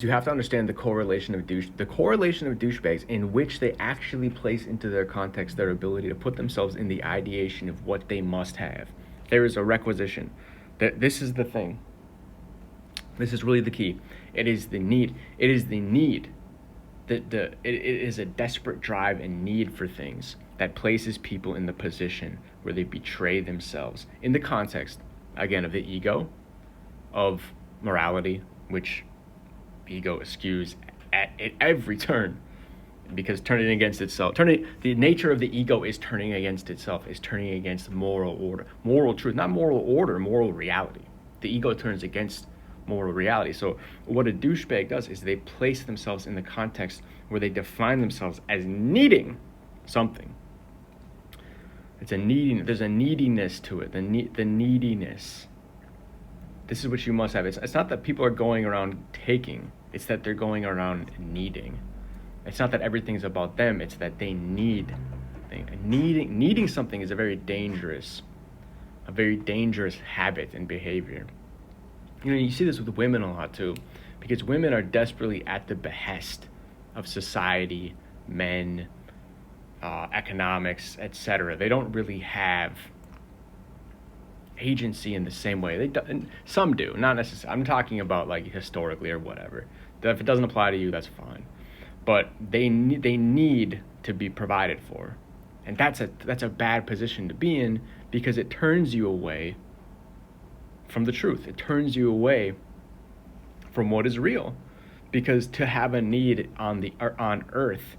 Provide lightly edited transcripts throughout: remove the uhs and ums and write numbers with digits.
You have to understand the correlation of douchebags in which they actually place into their context their ability to put themselves in the ideation of what they must have. There is a requisition. That this is the thing. This is really the key. It is the need. It is the need. It is a desperate drive and need for things that places people in the position where they betray themselves in the context, again, of the ego, of morality, which ego eschews at every turn, because turning against itself, the nature of the ego is turning against itself, is turning against moral order, moral truth, not moral order, moral reality. The ego turns against moral reality. So what a douchebag does is they place themselves in the context where they define themselves as needing something. It's a needing. There's a neediness to it. The neediness. This is what you must have. It's not that people are going around taking. It's that they're going around needing. It's not that everything's about them. It's that they need. Needing something is a very dangerous habit and behavior. You see this with women a lot too, because women are desperately at the behest of society, men, economics, etc. They don't really have agency in the same way. Some do, not necessarily. I'm talking about like historically or whatever. If it doesn't apply to you, that's fine. But they need to be provided for, and that's a bad position to be in, because it turns you away from the truth. It turns you away from what is real, because to have a need on earth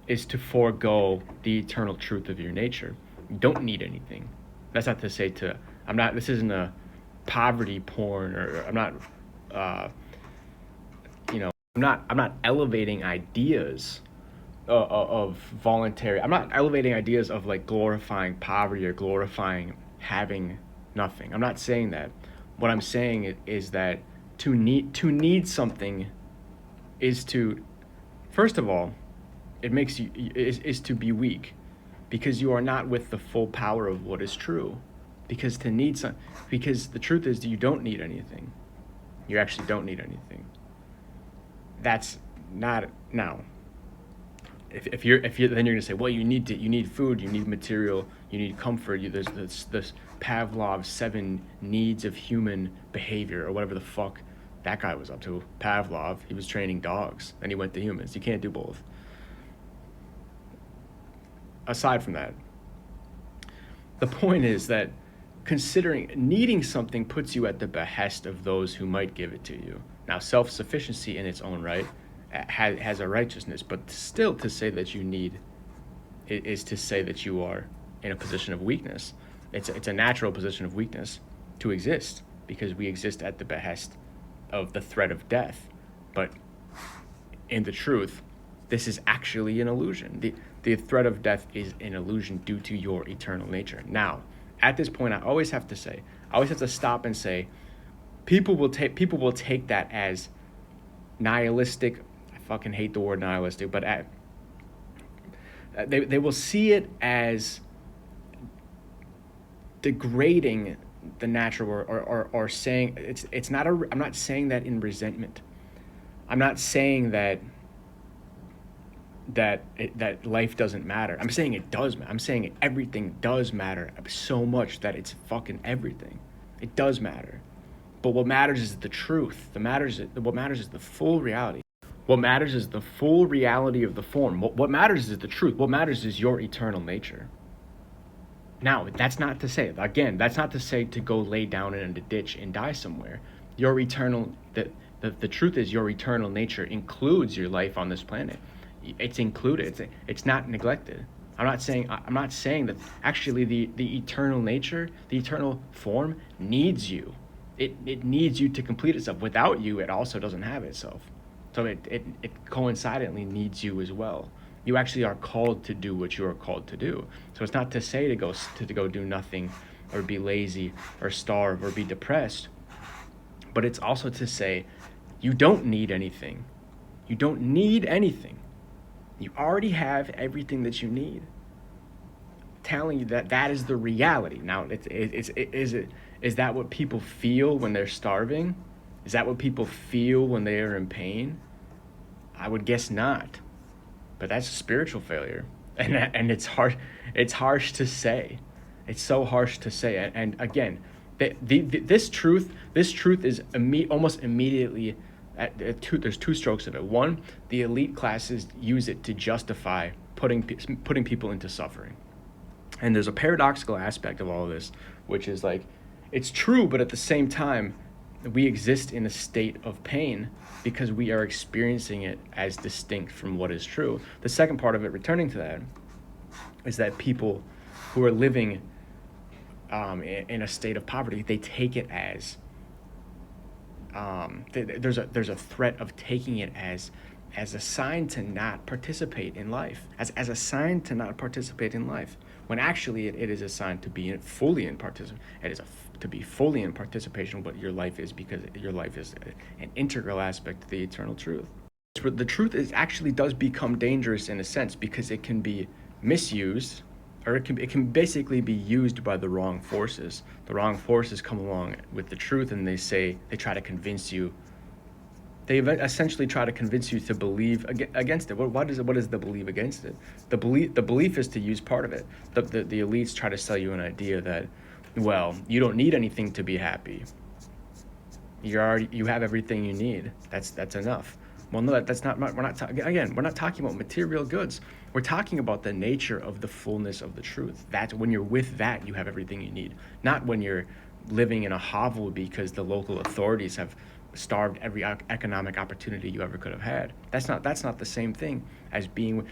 is to forego the eternal truth of your nature. You don't need anything. That's not to say this isn't a poverty porn, or I'm not elevating ideas of voluntary. I'm not elevating ideas of like glorifying poverty or glorifying having nothing. I'm not saying that. What I'm saying is that to need something is to, first of all, it makes you is to be weak, because you are not with the full power of what is true. Because the truth is that you don't need anything. You actually don't need anything. That's not now. If you're then you're gonna say, well, you need food, you need material, you need comfort. There's this Pavlov's 7 needs of human behavior, or whatever the fuck that guy was up to. Pavlov, he was training dogs, then he went to humans. You can't do both. Aside from that, the point is that considering needing something puts you at the behest of those who might give it to you. Now, self-sufficiency in its own right has a righteousness, but still to say that you need is to say that you are in a position of weakness. It's a natural position of weakness to exist, because we exist at the behest of the threat of death. But in the truth, this is actually an illusion. The threat of death is an illusion due to your eternal nature. Now, at this point, I always have to stop and say, people will take that as nihilistic. I fucking hate the word nihilistic, but they will see it as degrading the natural, or saying it's not I'm not saying that in resentment. I'm not saying that life doesn't matter. I'm saying it does matter. I'm saying everything does matter so much that it's fucking everything. It does matter. But what matters is the truth. What matters is the full reality. What matters is the full reality of the form. What matters is the truth. What matters is your eternal nature. Now, that's not to say to go lay down in a ditch and die somewhere. Your eternal, the truth is your eternal nature includes your life on this planet. It's included. It's not neglected. I'm not saying that actually the eternal nature, the eternal form needs you. It needs you to complete itself. Without you, it also doesn't have itself. So it coincidentally needs you as well. You actually are called to do what you are called to do. So it's not to say to go do nothing, or be lazy, or starve, or be depressed, but it's also to say you don't need anything. You don't need anything. You already have everything that you need. Telling you that is the reality. Now, is that what people feel when they're starving? Is that what people feel when they are in pain? I would guess not. But that's a spiritual failure. And it's hard, it's harsh to say. It's so harsh to say. And again, this truth is almost immediately there's two strokes of it. One, the elite classes use it to justify putting people into suffering. And there's a paradoxical aspect of all of this, which is like, it's true, but at the same time, we exist in a state of pain because we are experiencing it as distinct from what is true. The second part of it, returning to that, is that people who are living in a state of poverty, they take it as there's a threat of taking it as a sign to not participate in life, as a sign to not participate in life, when actually it is a sign to be fully in participation. It is to be fully in participation what your life is, because your life is an integral aspect of the eternal truth. The truth actually does become dangerous in a sense because it can be misused, or it can basically be used by the wrong forces. The wrong forces come along with the truth and they try to convince you. They essentially try to convince you to believe against it. What is the belief against it? The belief is to use part of it. The elites try to sell you an idea that, well, you don't need anything to be happy. You have everything you need. That's enough. Well, no, that's not. We're not talking about material goods. We're talking about the nature of the fullness of the truth. That when you're with that, you have everything you need. Not when you're living in a hovel because the local authorities have starved every economic opportunity you ever could have had. That's not the same thing as being.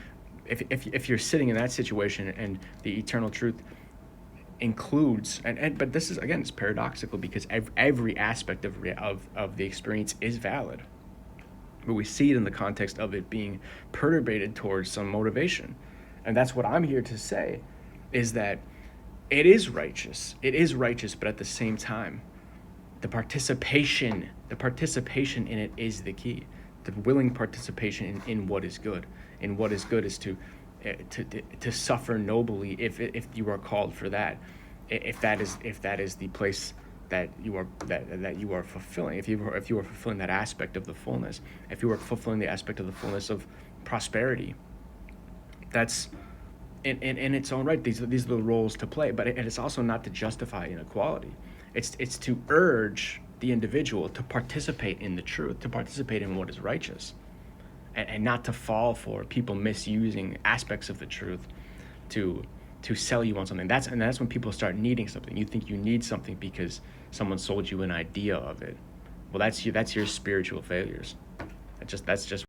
If you're sitting in that situation and the eternal truth includes but this is, again, it's paradoxical because every aspect of the experience is valid, but we see it in the context of it being perturbated towards some motivation. And that's what I'm here to say, is that it is righteous, but at the same time, the participation in it is the key. The willing participation in what is good. And what is good is to suffer nobly if you are called for that. If that is the place that you are fulfilling, if you are fulfilling that aspect of the fullness, if you are fulfilling the aspect of the fullness of prosperity, that's in its own right. These are the roles to play, but it's also not to justify inequality. It's to urge the individual to participate in the truth, to participate in what is righteous, and not to fall for people misusing aspects of the truth to sell you on something. That's when people start needing something. You think you need something because someone sold you an idea of it. Well, that's your spiritual failures. That's just